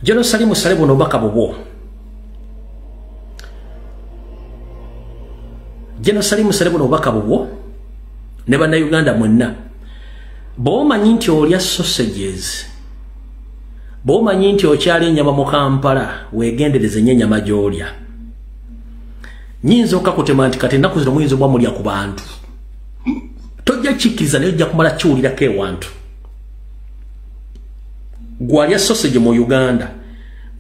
General Salimu Sale buno baka bubo. General Salimu Sale buno baka bubo. Ne bana Uganda mwenna. Bo manyi nti olya sausages. Bo manyi nti okyali ennyama mu Kampala weegendereze ennyama gy'olya. Nyinza okakutema nti kati ennaku zino muyinza obwa mulya ku bantu. Tojja kikkiriza naye ojja kumala kiwulirako ewantu. Gwalya sausage mu Uganda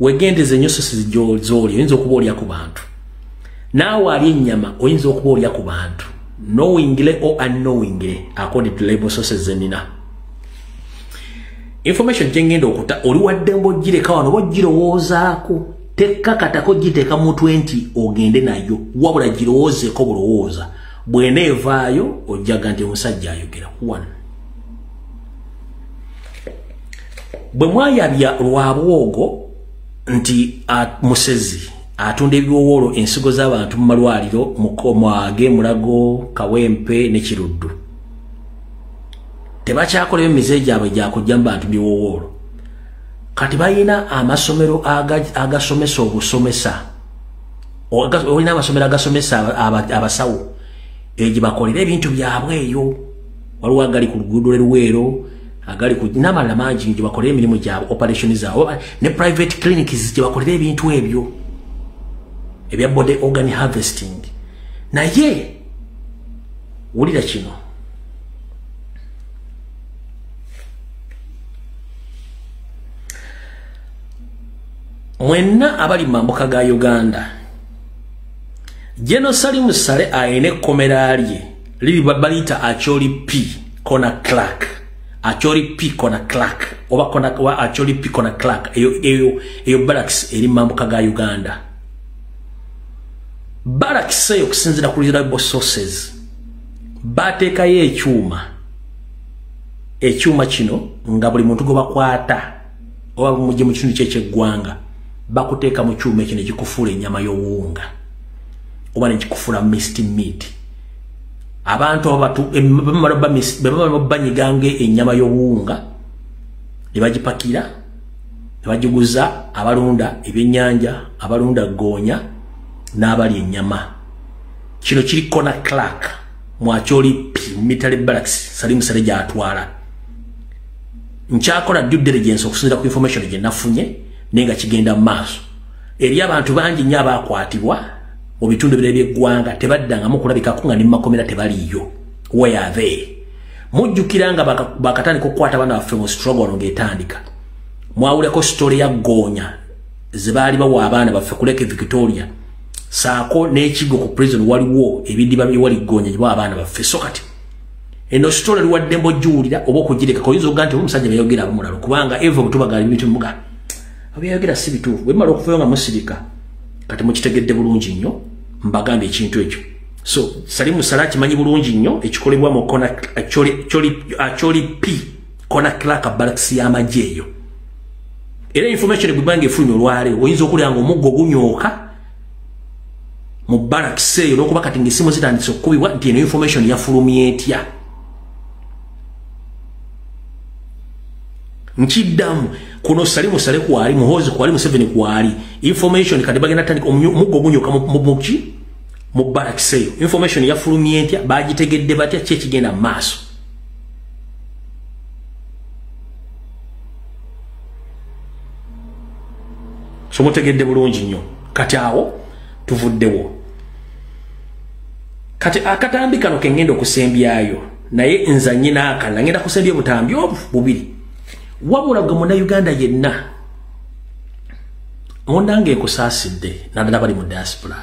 weegendeze nnyo sausage gy'olya oyinza okuba olya ku bantu. Naawe alya ennyama oyinza okuba olya ku bantu. Knowingly or unknowingly according to label sources zenina. Information jengendo okuta oli waddembo gireka wano bogirowoozaako tekka katako giteeka mu 20 ogende nayo wabula girowoozeeko bulowooza bweneevaayo ojjaga nti omusajja ayogera one. Bwe mwayabya lwabwogo nti musezi atunda ebiwowoolo ensigo z'abantu mu malwaliro Mwage, Mulago, Kawempe ne Kiruddu. Tebakyakola emize gyabwe gyakujja mu bantu biwowoolo. Kati balina amasomero agasomesa obusomesa. Olina amasomero agasomesa abasawo. Gye bakolera ebintu byabwe eyo. Waliwo agali ku luguudo lw'Eruweero, agali ku n'amalala mangi gye bakolera emirimu gyabwe, operation zaabwe, ne private clinics gye bakolera ebintu ebyo. Ebya body organ harvesting. Naye wulira kino. Mwenna abali mambuka ga Uganda. General Salimu Sale ayine komera lye liri babalita Acholi P Kona Clark. Acholi P Kona Clark. Oba Kona wa Acholi P Kona Clark. Eyo barracks eri mambuka ga Uganda. Barracks eyo kusinzira ku reliable sources. Bateekayo ekyuma kino nga buli muntu gwe bakwata oba mujje mu kitundu ky'eggwanga bakuteeka mu kyuma ekyo ne kikufuula ennyama y'obuwunga oba ne kikufuula minced meat. Abantu bamala banyiganga ennyama y'obuwunga ne bagipakira ne bagiguza abalunda ebyennyanja, abalunda goonya n'abali ennyama. Kino kiri Kona Clark mu Acholi P military barracks Salimu Sale gy'atwala. Nchakola due diligence okusinzira ku information gye nafunye nenga kigenda maaso. Eri abantu bangi nnyo abakwatibwa mu bitundu bire by'eggwanga tebaddanga mu kulabikako nga ne makomera tebaliyo. Where are they? Mujjukiranga bakatandika okukwata abaana baffe mu struggle ng'etandika. Mwawuleko story ya Goonya ze baali bawa abaana baffe ku Lake Victoria. Saako n'ekigo ku prison waliwo ebidiba wali Goonya gye bawa abaana baffe. So kati eno story liwaddembo jjulira oba okugireka koyinza ogante omusajja bayogera abamulalo kubanga evo butubagali bintu muga abyogera si bituufu bwe mala okufayo nga musirika kati mukitegedde bulungi nnyo mbagamba ekintu ekyo. So Salimu Sale akimanyi bulungi nnyo ekikolebwa mu Kona Acholi P Kona Clark barracks y'amagye eyo. Era information bwibanga efunye olwaleero oyinza okulya nga omuggo gunyooka mu barracks eyo n'okuba kati ng'essimu zitandise okukubibwa nti eno information yafulumya etya. Nchiddamu kuno Salimu Sale kwali muhozi kwali Museveni kwali information kati bagenda tandika omuggo gunyoka mu barracks eyo information yafulumya etya bagitegedde batya kye kigenda maaso. So mutegedde bulungi nnyo kati awo tuvuddewo. Kati akatambi kano kengenda okusembyayo naye nza nnyina akala ngenda kusembya butambi bubiri. Wabula gwe Munnayuganda yenna mundange ekusaasidde naddala bali mu diaspora.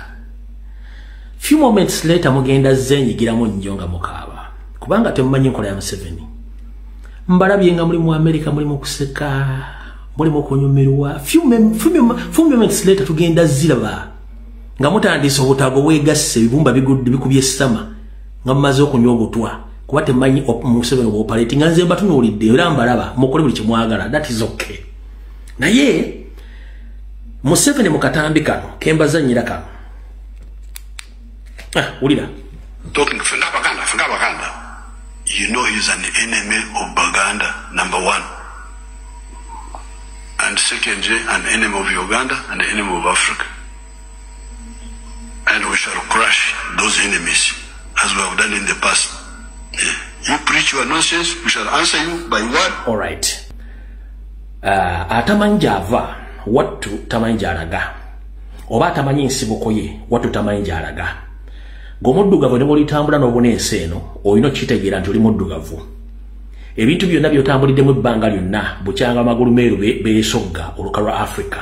Few moments later mugenda zenyigiramu nnyo nga mukaaba kubanga temumanyi nkola ya Museveni. Mbalabye nga muli mu America muli mu kuseka muli mu kunyumirwa. Few moments later tugenda ziraba nga mutandise obutago bwegasse ebibumba bikubye sama nga mumaze okunywa obutwa kuba temanyi Museveni operating nga nze batunuulidde era mbalaba mukole buli kimwagala. That is okay. Naye Museveni mu katambi kano kembazannyira kano ulira talking for Baganda. You know he's an enemy of Baganda, number one. and secondly, an enemy of Uganda and an enemy of Africa. And we shall crush those enemies as we have done in the past. You preach your nonsense, we shall answer you by word. All right. Atamanjava, what to tamanjaraga. Oba atamanyi nsibuko ye, what to tamanjaraga. Gomuddugavu ne bw'olitambula n'obunensi eno, olina okitegeera nti oli muddugavu. Ebintu byonna by'otambuliddemu ebbanga lyonna, bukyanga amagulu meeru beesogga oluka lwa Africa.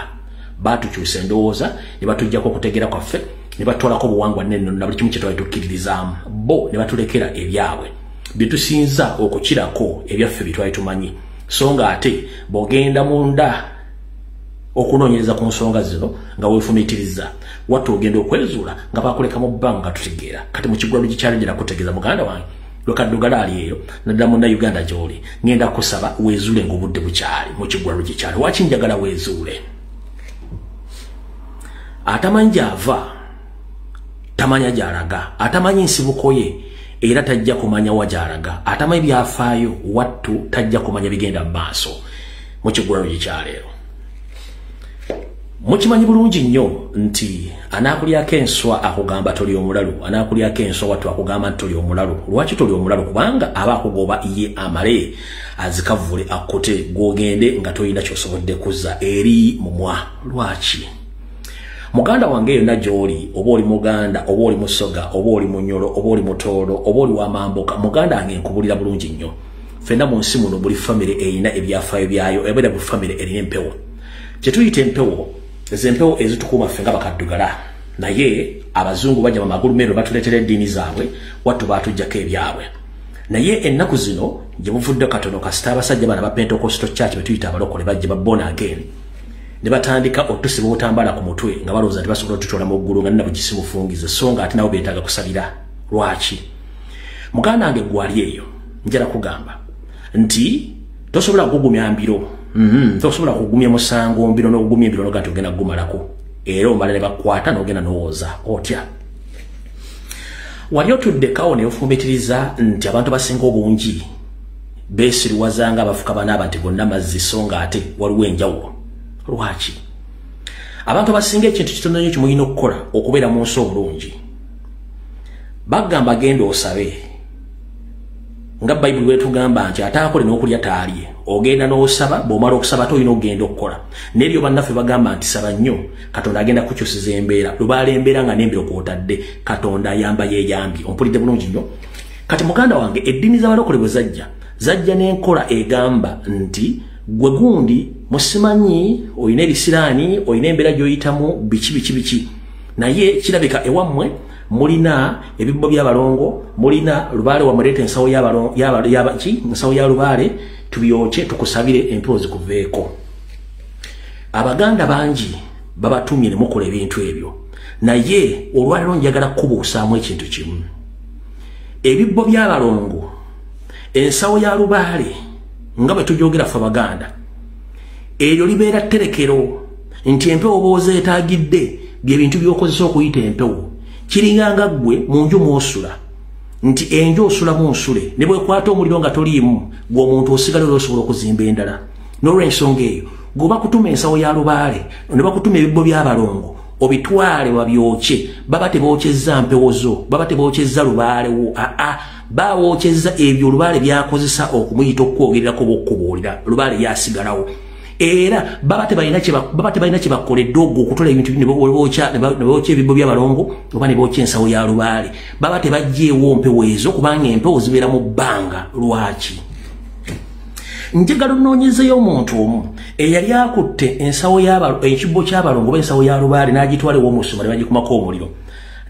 Baatukyusa endowooza, ne batuggyako okutegeera kwaffe, ne batwalako obuwangwa n'ennono na buli kimu kye twali tukkiririzaamu. Bo ne batulekera ebyabwe. Bye tusinza okukirako ebyaffe bye twali tumanyi. So nga ate bw'ogenda munda okunoonyereza ku nsonga zino nga weefumiitiriza, wattu ogenda okwezuula nga bakuleka mu bbanga nga tutegeera. Kati mu kigwalo gikyalengera kutegeeza muganda wange lwekaddugala ali eyo naddala munna Uganda gy'oli ngenda kusaba weezuule ng'obudde bukyali mu kigwalo gikyali. Waki njagala weezuule? Atamanyi gy'ava tamanya gy'alaga, atamanyi nsibuko ye era tajja kumanya wa gy'alaga, atamanyi byafaayo wattu tajja kumanya bigenda mu maaso mu kigwalo gikyaleero. Mukimanyi bulungi nnyo nti anaakulyako enswa akugamba toli omulalu, anaakulyako enswa wattu akugamba nti toli omulalu. Lwaki toli omulalu? Kubanga aba akugoba ye amale azikavule akkote gwogende nga tolina ky'osobodde kuzza eri mumwa. Lwaki? Muganda wange yonna gy'oli, oba oli Muganda, oba oli Musoga, oba oli Munyoro, oba oli Mutoolo, oba oli Wamamboka, muganda wange nkubulira bulungi nnyo. Ffenna mu nsi muno buli famire erina ebyafaayo byayo, era buli famire erina empewo. Kye tuyita empewo, ez'empewo ezitukuuma ffe nga bakaddugala. Naye abazungu bajja mu magulu meeru batuleetera eddiini zaabwe, wattu baatuggyako ebyabwe. Naye ennaku zino gye buvudde katono kasita abasajja bana ba Pentecostal Church be tuyita abalokole bajja ba born again. Ne batandika otusiba obutambala ku mutwe nga balowooza nti basobola otutwala mu ggulu nga nina bugisi mufungize, so nga ate nabo beetaaga kusabira. Lwaki? Muganda wange gwali eyo njala kugamba nti tosobola kugumya mbiro, tosobola kugumya musango mbiro n'okugumya embiro n'oga nti ogenda kugumalako era omala ne bakwata n'ogenda n'owooza otya. Wali otuddekawo ne ofumitiriza nti abantu basinga obungi beesiriwazanga abafuka banaaba nti gonna mazzi, so nga ate waliwo enjawulo. Lwaki? Abantu basinga ekintu kitono nnyo kimulina okukola okubeera mu nsi obulungi. Bagamba genda osabe. Nga Bayibuli bwetugamba nti ataakole n'okulya taalye. Ogenda n'osaba, bw'omala okusaba tolina ogenda okukola. N'ebyo bannaffe bagamba nti saba nnyo, Katonda agenda kukyusiza embeera. Lubaala embeera nga n'embiro kw'otadde, Katonda ayamba yeeyambye. Ompulidde bulungi nnyo? Kati muganda wange eddiini z'abalokole bwe zajja n'enkola egamba nti gwe gundi musimanyi oyina ebisiraani, oyina embeera gy'oyitamu biki. Naye kirabika ewammwe mulina ebibbo by'abalongo, mulina lubaale wamuleeta ensawo ensawo ya lubaale tubyoke tukusabire empewo zikuveeko. Abaganda bangi babatumye ne mukola ebintu ebyo. Naye olwaleero njagala kubuusaamu ekintu kimu. Ebibbo by'abalongo, ensawo ya lubaale nga bwe tugyogera ffe Abaganda, eryo libeera tterekero nti empewo bw'ozeetaagidde bye bintu by'okozesa okuyita empewo. Kiringanga ggwe mu nju mw'osula nti enju osulamu nsule, ne bwekwata omuliro nga toliimu gwe omuntu osigala era osobola okuzimba endala. N'olw'ensonga eyo gwe bakutuma ensawo ya lubaale ne bakutuma ebibbo by'abalongo obitwale wabyoke, baba tebookyezza mpewo zo, baba tebookyezza lubaale wo, bawookyezza ebyo lubaale byakozesa okumuyita okwogererako bw'okkubuulira, lubaale yasigalawo. Era baba tebalina kye bakoledde ogwo okutola ebintu ne bookya ebibbo by'abalongo oba ne bookya ensawo ya lubaale. Baba tebagyeewo mpewo ezo kubanga empewo zibeera mu bbanga. Lwaki? Njagala onoonyezeyo omuntu omu eyali akutte ensawo ekibbo ky'abalongo oba ensawo ya lubaale n'agitwala ew'omusuma ne bagikumako omuliro,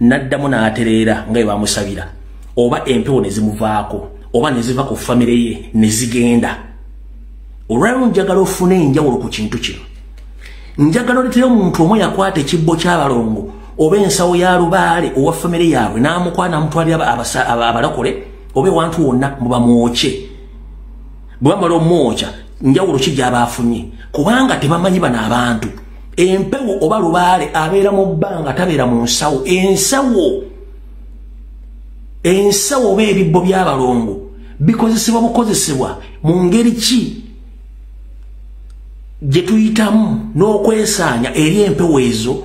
n'addamu n'atereera nga bwe bamusabira, oba empewo ne zimuvaako oba ne ziva ku famire ye ne zigenda. Olwaleero njagala ofune enjawulo ku kintu kino. Njagala oletere omuntu omu yakwata ekibbo ky'abalongo oba ensawo ya lubaale owa famire yaabwe n'amukwana n'amutwalira abalokole oba ewantu wonna mubamwokye. Bwe bamala omwokya njawulo ki gy'aba afunye? Kubanga tebamanyi bano abantu. Empewo oba lubaale abeera mu bbanga, tabeera mu nsawo. Ensawo oba ebibbo by'abalongo bikozesebwa bukozesebwa mu ngeri ki? gye tuyitamu n'okwesaanya eri empewo ezo